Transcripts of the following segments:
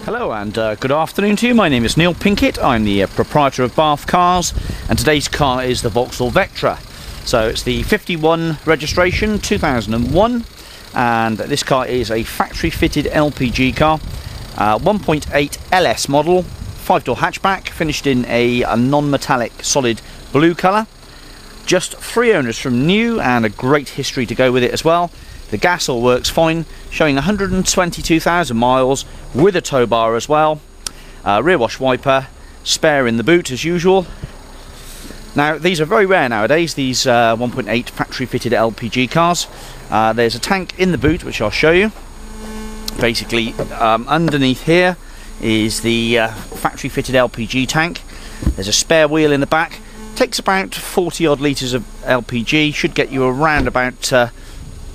Hello and good afternoon to you. My name is Neil Pinkett. I'm the proprietor of Bathcars, and today's car is the Vauxhall Vectra. So it's the 51 registration 2001, and this car is a factory fitted LPG car, 1.8 LS model, 5-door hatchback, finished in a non-metallic solid blue colour. Just 3 owners from new and a great history to go with it as well. The gas all works fine, showing 122,000 miles with a tow bar as well. Rear wash wiper, spare in the boot as usual. Now these are very rare nowadays, these 1.8 factory fitted LPG cars. There's a tank in the boot which I'll show you. Basically underneath here is the factory fitted LPG tank. There's a spare wheel in the back. Takes about 40 odd litres of LPG, should get you around about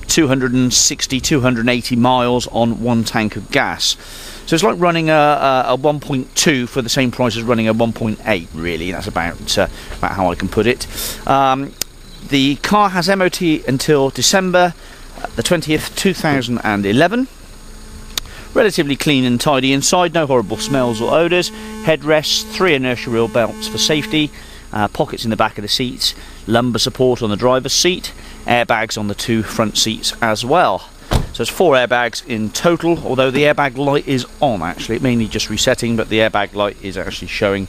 260, 280 miles on one tank of gas. So it's like running a 1.2 for the same price as running a 1.8, really. That's about how I can put it. The car has MOT until December the 20th, 2011. Relatively clean and tidy inside, no horrible smells or odours. Headrests, 3 inertia wheel belts for safety, pockets in the back of the seats, lumbar support on the driver's seat, airbags on the 2 front seats as well. So it's 4 airbags in total, although the airbag light is on actually. It may need just resetting, but the airbag light is actually showing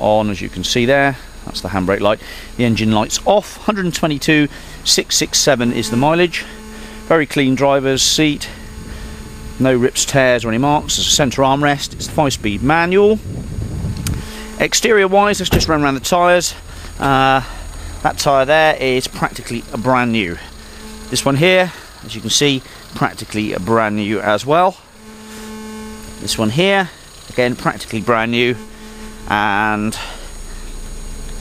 on, as you can see there. That's the handbrake light. The engine light's off. 122,667 is the mileage. Very clean driver's seat. No rips, tears or any marks. There's a centre armrest. It's the 5-speed manual. Exterior wise, let's just run around the tyres. That tyre there is practically brand new. This one here, as you can see, practically brand new as well. This one here, again practically brand new. And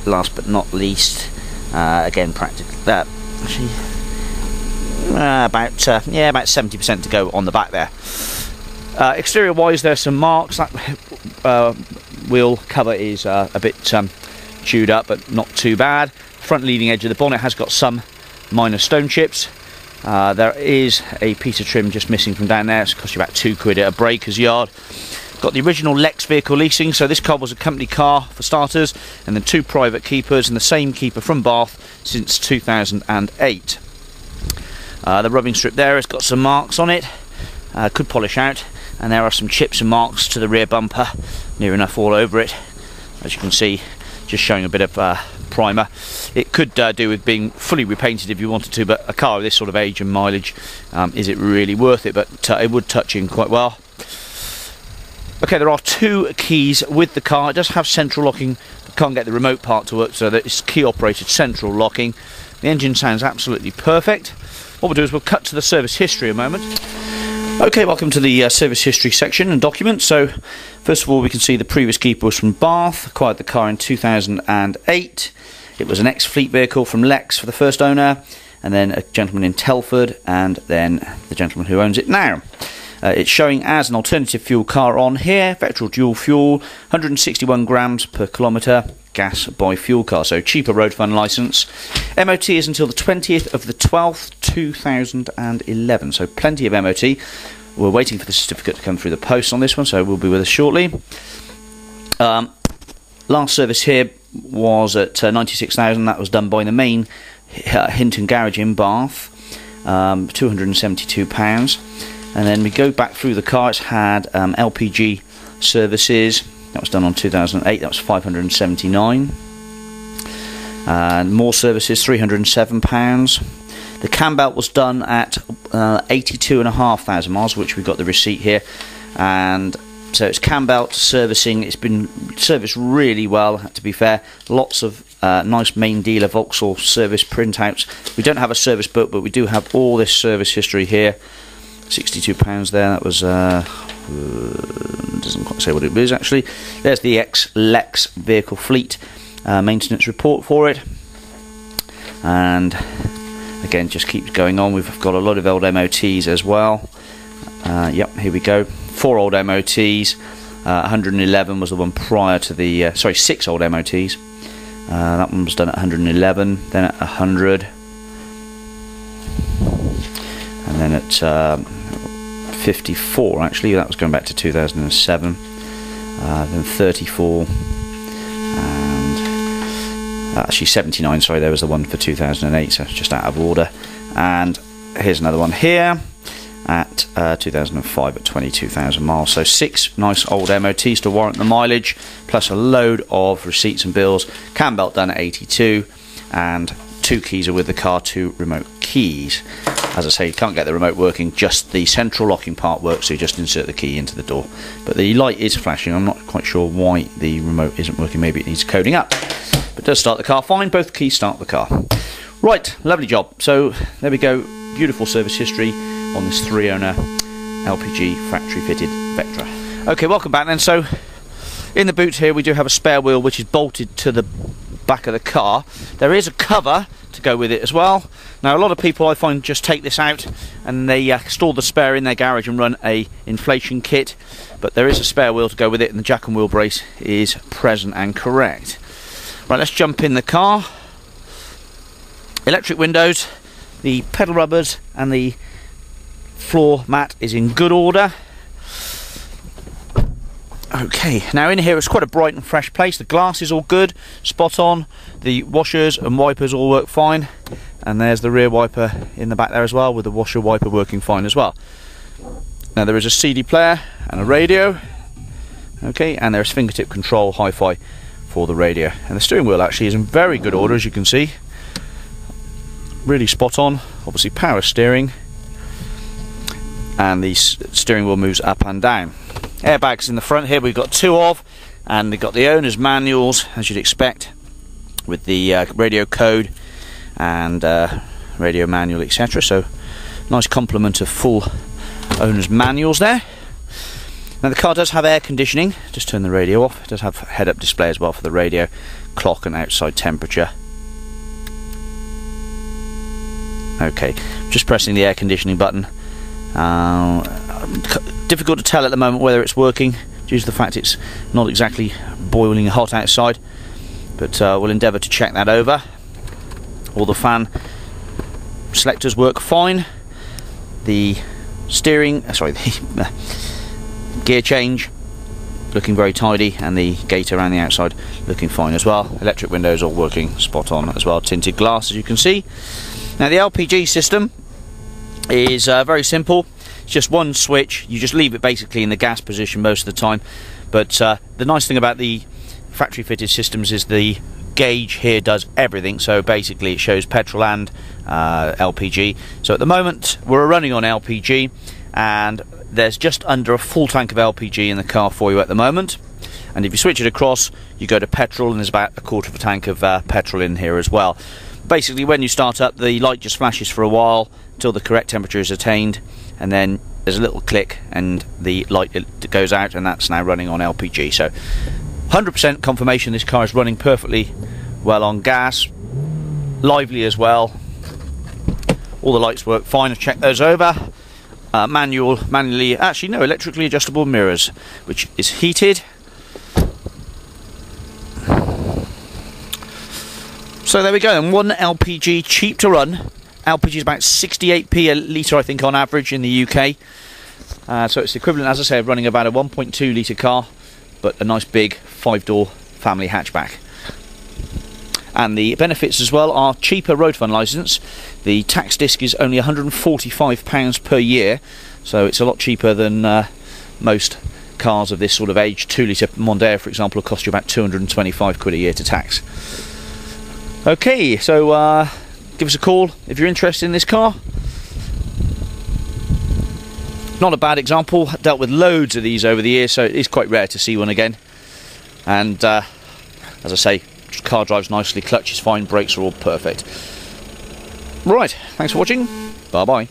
last but not least, again practically actually about 70% to go on the back there. Exterior wise, there's some marks. That wheel cover is a bit chewed up, but not too bad. Front leading edge of the bonnet has got some minor stone chips. There is a piece of trim just missing from down there. It's cost you about £2 at a breaker's yard. Got the original Lex vehicle leasing, so this car was a company car for starters, and then 2 private keepers, and the same keeper from Bath since 2008. The rubbing strip there has got some marks on it, could polish out, and there are some chips and marks to the rear bumper, near enough all over it, as you can see, just showing a bit of primer. It could do with being fully repainted if you wanted to, but a car of this sort of age and mileage, is it really worth it? But it would touch in quite well. Okay, there are 2 keys with the car. It does have central locking. Can't get the remote part to work, so that it's key operated central locking. The engine sounds absolutely perfect. What we'll do is we'll cut to the service history a moment. Okay, welcome to the service history section and documents. So first of all, we can see the previous keeper was from Bath, acquired the car in 2008. It was an ex-fleet vehicle from Lex for the first owner, and then a gentleman in Telford, and then the gentleman who owns it now. It's showing as an alternative fuel car on here, Vectra dual fuel, 161 grams per kilometre, gas by fuel car, so cheaper road fund licence. MOT is until the 20th of the 12th, 2011, so plenty of MOT. We're waiting for the certificate to come through the post on this one, so we'll be with us shortly. Last service here was at 96,000. That was done by the main Hinton garage in Bath, £272. And then we go back through the car. It's had LPG services. That was done on 2008. That was £579. And more services, £307. The cam belt was done at 82,500 miles, which we've got the receipt here. And so it's cam belt servicing. It's been serviced really well, to be fair. Lots of nice main dealer Vauxhall service printouts. We don't have a service book, but we do have all this service history here. £62 there. That was doesn't quite say what it is actually. There's the ex-Lex vehicle fleet maintenance report for it, and again just keeps going on. We've got a lot of old MOTs as well. Yep, here we go. 4 old MOTs. 111 was the one prior to the 6 old MOTs. That one was done at 111, then at 100, and then at 54 actually, that was going back to 2007, then 34, and actually 79, sorry, there was the one for 2008, so it's just out of order. And here's another one here at 2005 at 22,000 miles. So 6 nice old MOTs to warrant the mileage, plus a load of receipts and bills. Cam belt done at 82, and 2 keys are with the car, 2 remote keys. As I say, you can't get the remote working, just the central locking part works, so you just insert the key into the door. But the light is flashing. I'm not quite sure why the remote isn't working. Maybe it needs coding up. But it does start the car fine. Both keys start the car. Right, lovely job. So there we go. Beautiful service history on this 3-owner LPG factory fitted Vectra. Okay, welcome back then. So in the boot here we do have a spare wheel which is bolted to the back of the car. There is a cover to go with it as well. Now a lot of people I find just take this out and they store the spare in their garage and run a inflation kit, but there is a spare wheel to go with it, and the jack and wheel brace is present and correct. Right, let's jump in the car. Electric windows, the pedal rubbers and the floor mat is in good order. Okay, now in here it's quite a bright and fresh place. The glass is all good, spot on. The washers and wipers all work fine, and there's the rear wiper in the back there as well, with the washer wiper working fine as well. Now there is a CD player and a radio, okay, and there's fingertip control hi-fi for the radio. And the steering wheel actually is in very good order, as you can see. Really spot on. Obviously power steering, and the steering wheel moves up and down. Airbags in the front here we've got 2 of, and they've got the owner's manuals, as you'd expect, with the radio code and radio manual, etc. So nice complement of full owner's manuals there. Now the car does have air conditioning. Just turn the radio off. It does have head-up display as well for the radio, clock and outside temperature. Okay, just pressing the air conditioning button. Difficult to tell at the moment whether it's working due to the fact it's not exactly boiling hot outside, but we'll endeavour to check that over. All the fan selectors work fine. The steering, the gear change looking very tidy, and the gate around the outside looking fine as well. Electric windows all working spot on as well. Tinted glass, as you can see. Now the LPG system is very simple. It's just one switch. You just leave it basically in the gas position most of the time, but the nice thing about the factory fitted systems is the gauge here does everything. So basically it shows petrol and LPG. So at the moment we're running on LPG, and there's just under a full tank of LPG in the car for you at the moment. And if you switch it across, you go to petrol, and there's about a quarter of a tank of petrol in here as well. Basically when you start up, the light just flashes for a while until the correct temperature is attained, and then there's a little click and the light goes out, and that's now running on LPG. So 100% confirmation this car is running perfectly well on gas, lively as well. All the lights work fine. I've checked those over. Manually, actually no, electrically adjustable mirrors, which is heated. So there we go, and one LPG, cheap to run. LPG is about 68p a litre, I think, on average in the UK. So it's equivalent, as I say, of running about a 1.2 litre car, but a nice big 5-door family hatchback. And the benefits as well are cheaper road fund licence. The tax disc is only £145 per year, so it's a lot cheaper than most cars of this sort of age. 2 litre Mondeo, for example, will cost you about 225 quid a year to tax. Okay, so give us a call if you're interested in this car. Not a bad example. I've dealt with loads of these over the years, so it is quite rare to see one again. And as I say, car drives nicely, clutch is fine, brakes are all perfect. Right, thanks for watching. Bye bye.